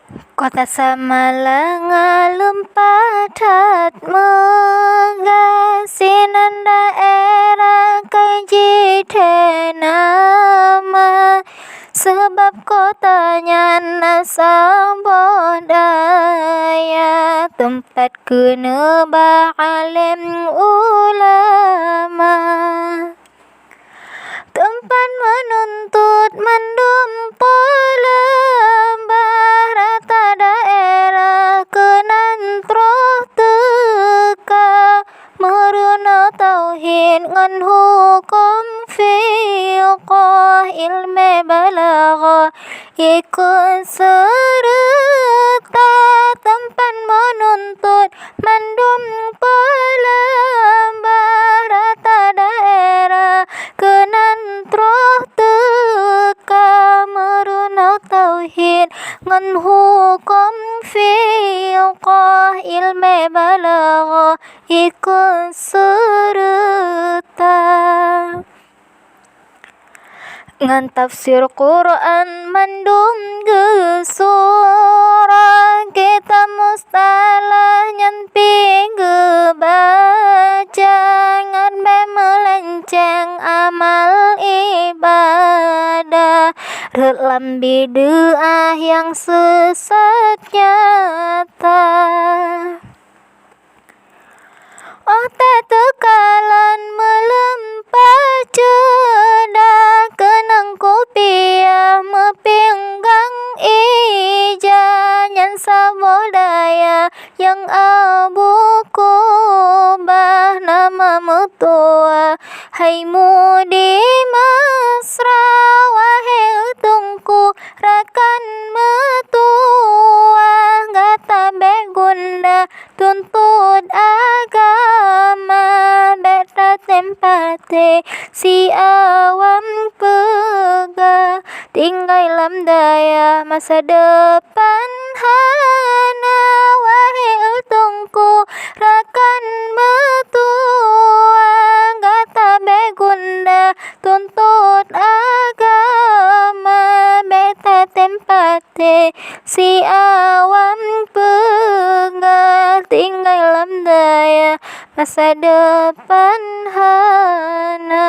Kota Samalang lumpatat megah sinan daerah kaji nama sebab kotanya nasabah daya tempat kena ba'alim ulama tempat menuntut mandum pelembah rata daerah kenan troh teka meruna tauhid ngan hukum fiqh ilmu balaghah ikut serta tempat menuntut mandum pelembah rata daerah kenan troh teka meruna tauhid ngan hukum fiqh ilmu balaghah ikut serta ngan tafsir Quran mandum gesurah kita mustalah nyampi gebaca ngan melenceng amal ibadah dalam bid'ah yang sesat nyata. Otak tekalan melempah cedah kenang kopiah mepinggang ija nyan sabodaya yang abu kubah nama mutua hai mudi mesra wahai utungku rakan metua gata begunda tuntut agama beta tempate si awam pega tinggal lam daya masa depan hana wahai utungku rakan metua gata begunda tuntut agama beta tempate si awam pega tinggal lam daya masa depan hana.